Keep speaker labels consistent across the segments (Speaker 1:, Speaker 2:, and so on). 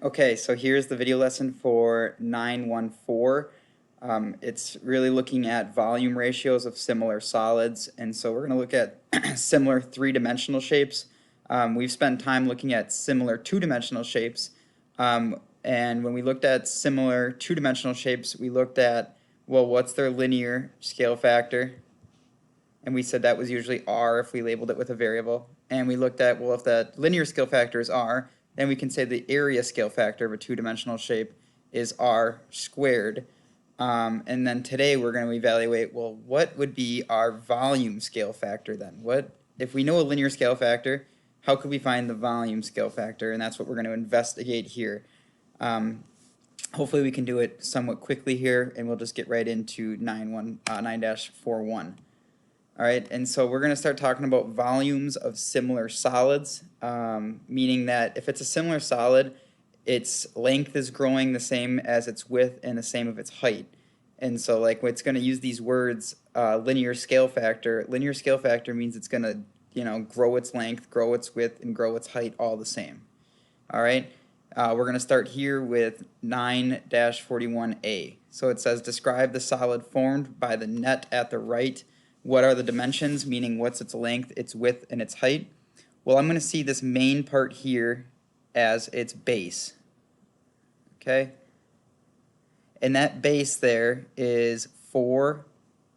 Speaker 1: Okay, so here's the video lesson for 914. It's really looking at volume ratios of similar solids, and so we're going to look at similar three-dimensional shapes. We've spent time looking at similar two-dimensional shapes, and when we looked at similar two-dimensional shapes, we looked at, well, what's their linear scale factor? And we said that was usually r if we labeled it with a variable. And we looked at, well, if that linear scale factor is r, then we can say the area scale factor of a two-dimensional shape is r squared. And then today we're going to evaluate, well, what would be our volume scale factor then? What if we know a linear scale factor, how could we find the volume scale factor? And that's what we're going to investigate here. Hopefully we can do it somewhat quickly here, and we'll just get right into 9-41. All right, and so we're going to start talking about volumes of similar solids, meaning that if it's a similar solid, its length is growing the same as its width and the same of its height. And so like it's going to use these words, linear scale factor. Linear scale factor means it's going to, grow its length, grow its width, and grow its height all the same. All right, we're going to start here with 9-41A. So it says, describe the solid formed by the net at the right. What are the dimensions, meaning what's its length, its width, and its height? Well, I'm going to see this main part here as its base. Okay? And that base there is 4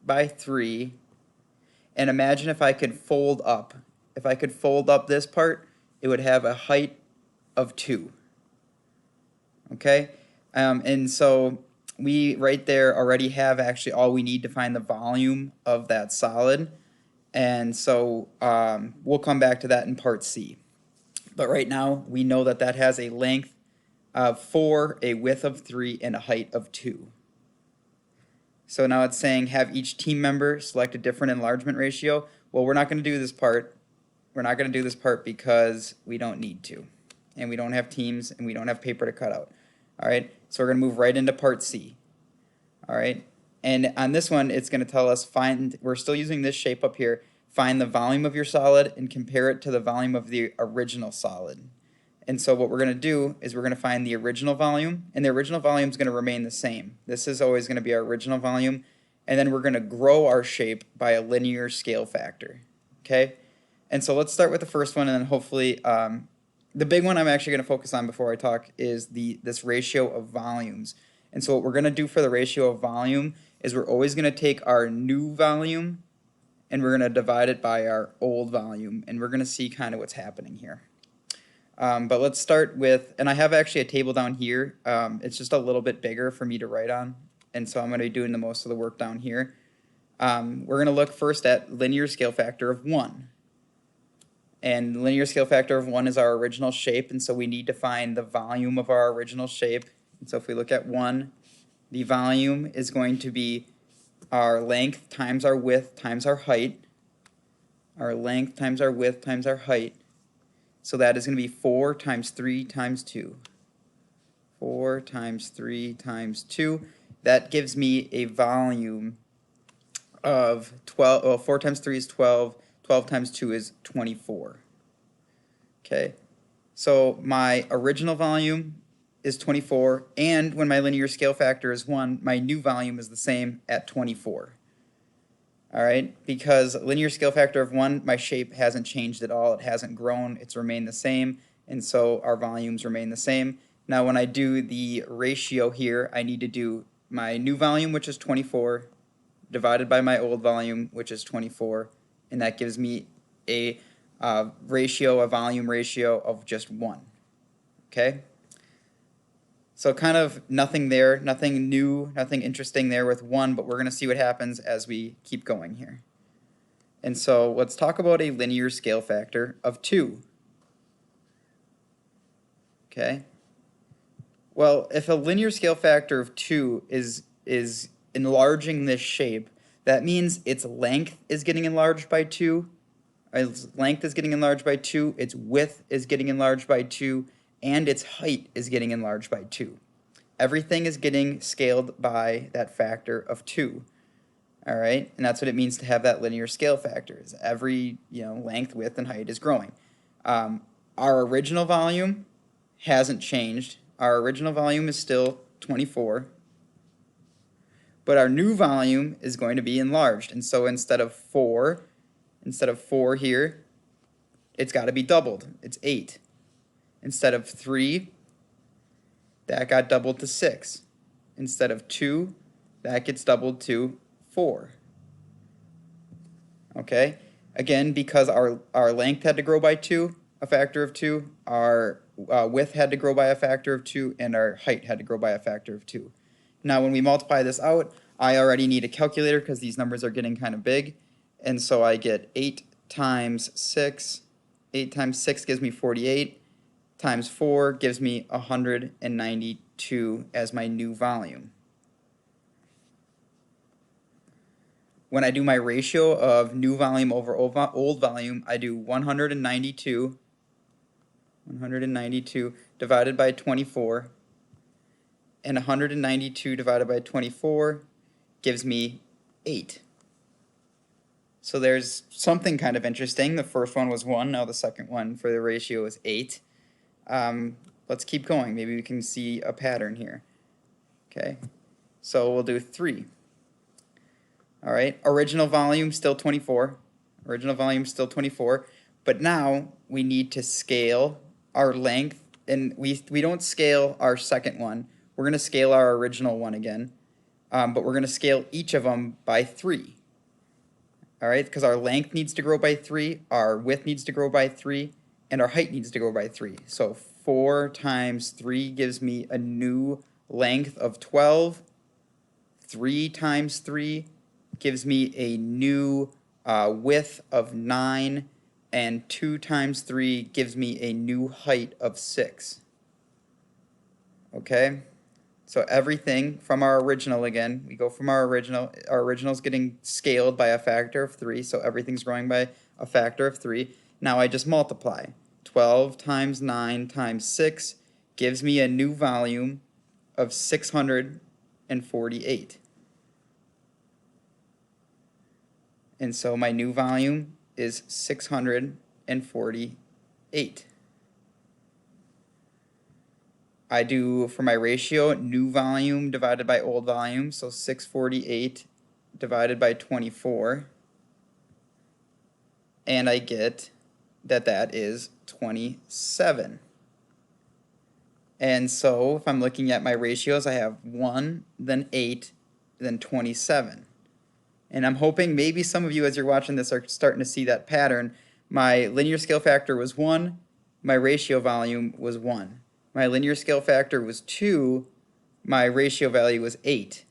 Speaker 1: by 3. And imagine if I could fold up. If I could fold up this part, it would have a height of 2. Okay? And so we right there already have actually all we need to find the volume of that solid. And so we'll come back to that in part C. But right now we know that that has a length of 4, a width of 3, and a height of 2. So now it's saying have each team member select a different enlargement ratio. Well, we're not going to do this part. We're not going to do this part because we don't need to. And we don't have teams and we don't have paper to cut out. All right, so we're going to move right into part C. All right, and on this one, it's going to tell us we're still using this shape up here, find the volume of your solid and compare it to the volume of the original solid. And so what we're going to do is we're going to find the original volume, and the original volume is going to remain the same. This is always going to be our original volume, and then we're going to grow our shape by a linear scale factor. Okay, and so let's start with the first one, and then hopefully the big one I'm actually going to focus on before I talk is this ratio of volumes. And so what we're going to do for the ratio of volume is we're always going to take our new volume and we're going to divide it by our old volume, and we're going to see kind of what's happening here. But let's start with, and I have actually a table down here. It's just a little bit bigger for me to write on, and so I'm going to be doing the most of the work down here. We're going to look first at linear scale factor of 1. And linear scale factor of 1 is our original shape, and so we need to find the volume of our original shape. And so if we look at 1, the volume is going to be our length times our width times our height. Our length times our width times our height. So that is going to be 4 times 3 times 2. 4 times 3 times 2. That gives me a volume of 12. Well, 4 times 3 is 12. 12 times 2 is 24. Okay, so my original volume is 24, and when my linear scale factor is 1, my new volume is the same at 24. All right, because linear scale factor of 1, my shape hasn't changed at all. It hasn't grown. It's remained the same, and so our volumes remain the same. Now when I do the ratio here, I need to do my new volume, which is 24, divided by my old volume, which is 24, and that gives me a volume ratio of just 1. Okay? So kind of nothing there, nothing new, nothing interesting there with 1, but we're going to see what happens as we keep going here. And so let's talk about a linear scale factor of 2. Okay? Well, if a linear scale factor of 2 is enlarging this shape, that means its length is getting enlarged by 2. Its length is getting enlarged by 2. Its width is getting enlarged by 2. And its height is getting enlarged by 2. Everything is getting scaled by that factor of 2. All right, and that's what it means to have that linear scale factor. Is every length, width, and height is growing. Our original volume hasn't changed. our original volume is still 24, but our new volume is going to be enlarged. And so instead of 4 here, it's got to be doubled. It's 8. Instead of 3, that got doubled to 6. Instead of 2, that gets doubled to 4. Okay? Again, because our length had to grow by 2, a factor of 2, our width had to grow by a factor of 2, and our height had to grow by a factor of 2. Now, when we multiply this out, I already need a calculator because these numbers are getting kind of big. And so I get 8 times 6. 8 times 6 gives me 48. Times 4 gives me 192 as my new volume. When I do my ratio of new volume over old volume, I do 192 divided by 24, and 192 divided by 24 gives me 8. So there's something kind of interesting. The first one was 1, now the second one for the ratio is 8. Let's keep going. Maybe we can see a pattern here. Okay, so we'll do 3. All right, original volume still 24. Original volume still 24, but now we need to scale our length, and we don't scale our second one. We're going to scale our original one again, but we're going to scale each of them by 3. All right, because our length needs to grow by 3, our width needs to grow by 3, and our height needs to grow by 3. So 4 times 3 gives me a new length of 12. 3 times 3 gives me a new width of 9. And 2 times 3 gives me a new height of 6. Okay? So everything from our original again, we go from our original is getting scaled by a factor of 3, so everything's growing by a factor of 3. Now I just multiply. 12 times 9 times 6 gives me a new volume of 648. And so my new volume is 648. I do, for my ratio, new volume divided by old volume, so 648 divided by 24, and I get that is 27. And so if I'm looking at my ratios, I have 1, then 8, then 27. And I'm hoping maybe some of you, as you're watching this, are starting to see that pattern. My linear scale factor was 1, my ratio volume was 1. My linear scale factor was 2, my ratio value was 8.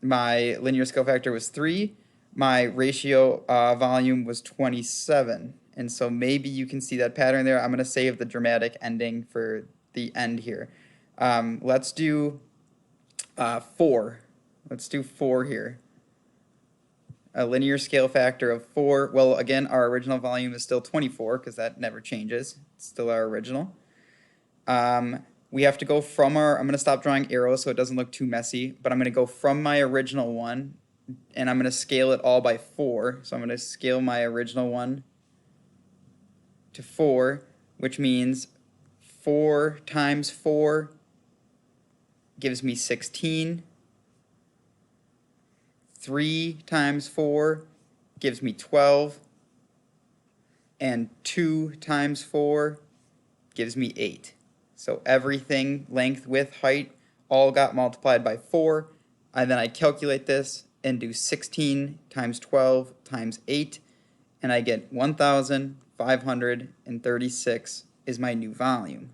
Speaker 1: My linear scale factor was 3, my ratio volume was 27. And so maybe you can see that pattern there. I'm going to save the dramatic ending for the end here. Let's do 4. Let's do 4 here. A linear scale factor of 4. Well, again, our original volume is still 24 because that never changes. It's still our original. We have to go from I'm going to stop drawing arrows so it doesn't look too messy, but I'm going to go from my original one, and I'm going to scale it all by 4. So I'm going to scale my original one to 4, which means 4 times 4 gives me 16. 3 times 4 gives me 12. And 2 times 4 gives me 8. So everything, length, width, height, all got multiplied by 4. And then I calculate this and do 16 times 12 times 8. And I get 1,536 is my new volume.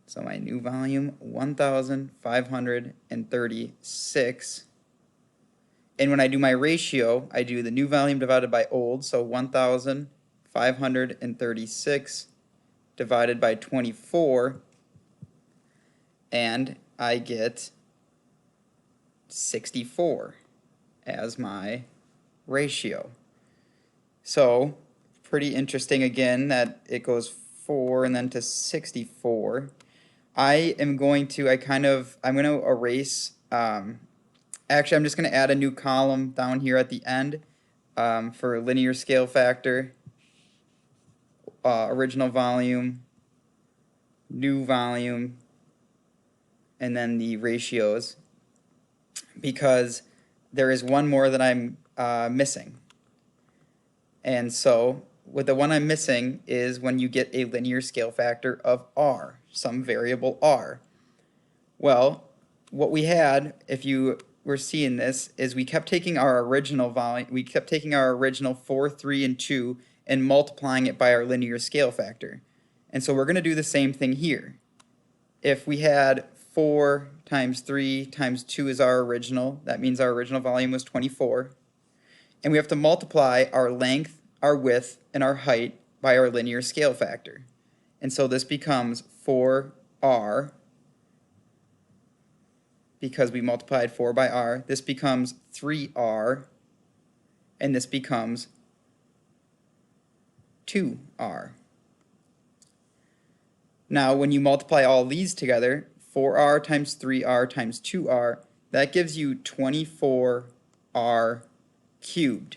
Speaker 1: So my new volume, 1,536. And when I do my ratio, I do the new volume divided by old, so 1,536 divided by 24, and I get 64 as my ratio. So pretty interesting again that it goes 4 and then to 64. I'm going to erase, actually I'm just going to add a new column down here at the end for linear scale factor, original volume, new volume, and then the ratios, because there is one more that I'm missing. And so with the one I'm missing is when you get a linear scale factor of r, some variable r. Well, what we had, if you were seeing this, is we kept taking our original volume, we kept taking our original 4, 3, and 2 and multiplying it by our linear scale factor. And so we're going to do the same thing here. If we had 4 times 3 times 2 is our original, that means our original volume was 24. And we have to multiply our length, our width, and our height by our linear scale factor. And so this becomes 4r, because we multiplied 4 by r. This becomes 3r, and this becomes 2r. Now, when you multiply all these together, 4r times 3r times 2r, that gives you 24r cubed.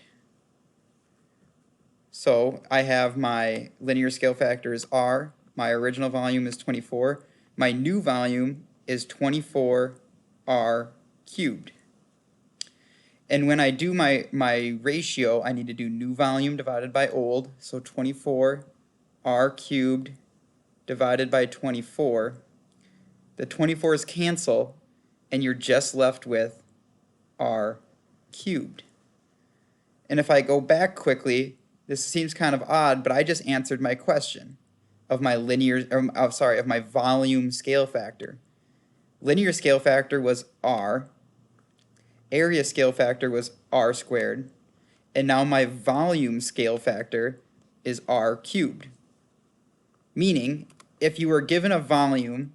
Speaker 1: So I have my linear scale factor is r, my original volume is 24, my new volume is 24r cubed. And when I do my ratio, I need to do new volume divided by old, so 24r cubed divided by 24. The 24's cancel, and you're just left with r cubed. And if I go back quickly, this seems kind of odd, but I just answered my question of my of my volume scale factor. Linear scale factor was r, area scale factor was r squared, and now my volume scale factor is r cubed. Meaning, if you were given a volume,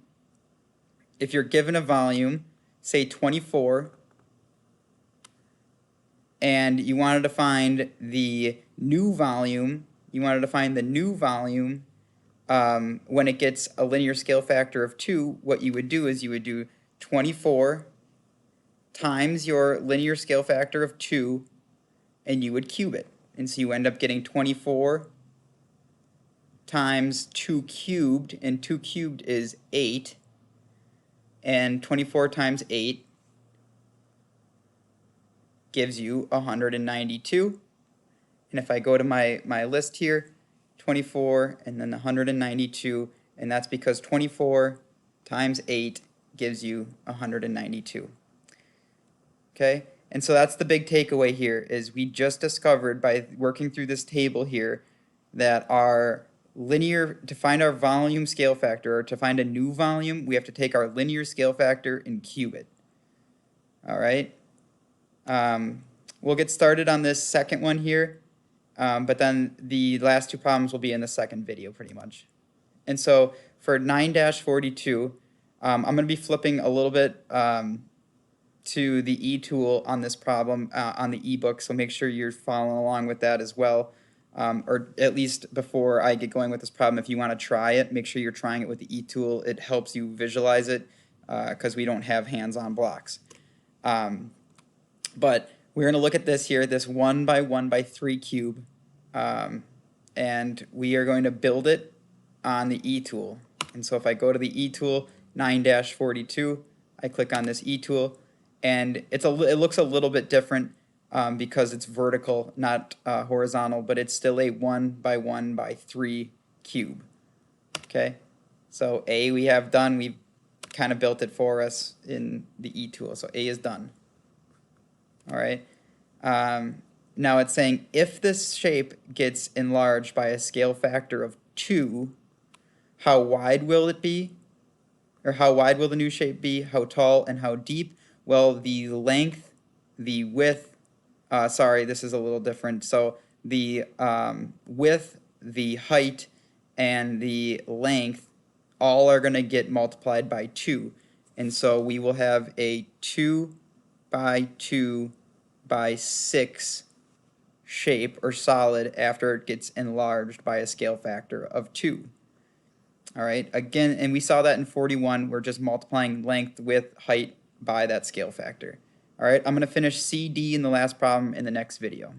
Speaker 1: say 24, and you wanted to find the new volume, when it gets a linear scale factor of 2, what you would do is you would do 24 times your linear scale factor of 2, and you would cube it. And so you end up getting 24 times 2 cubed, and 2 cubed is 8, and 24 times 8 gives you 192. And if I go to my list here, 24 and then 192, and that's because 24 times 8 gives you 192. Okay, and so that's the big takeaway here, is we just discovered by working through this table here that to find our volume scale factor, or to find a new volume, we have to take our linear scale factor and cube it. All right. We'll get started on this second one here, but then the last two problems will be in the second video pretty much. And so for 9-42, I'm going to be flipping a little bit to the e-tool on this problem on the ebook, so make sure you're following along with that as well. Or at least before I get going with this problem, if you want to try it, make sure you're trying it with the e-tool. It helps you visualize it because we don't have hands-on blocks. But we're going to look at this here, this 1 by 1 by 3 cube, and we are going to build it on the e-tool. And so if I go to the e-tool, 9-42, I click on this e-tool, and it looks a little bit different because it's vertical, not horizontal, but it's still a 1 by 1 by 3 cube. Okay, so A we have done. We've kind of built it for us in the e-tool, so A is done. All right. Now it's saying if this shape gets enlarged by a scale factor of 2, how wide will it be? Or how wide will the new shape be? How tall and how deep? Well, the length, the width, this is a little different. So the width, the height, and the length all are going to get multiplied by 2. And so we will have a 2 by 2 by 6 shape or solid after it gets enlarged by a scale factor of 2. All right, again, and we saw that in 41, we're just multiplying length, width, height by that scale factor. All right, I'm going to finish C, D in the last problem in the next video.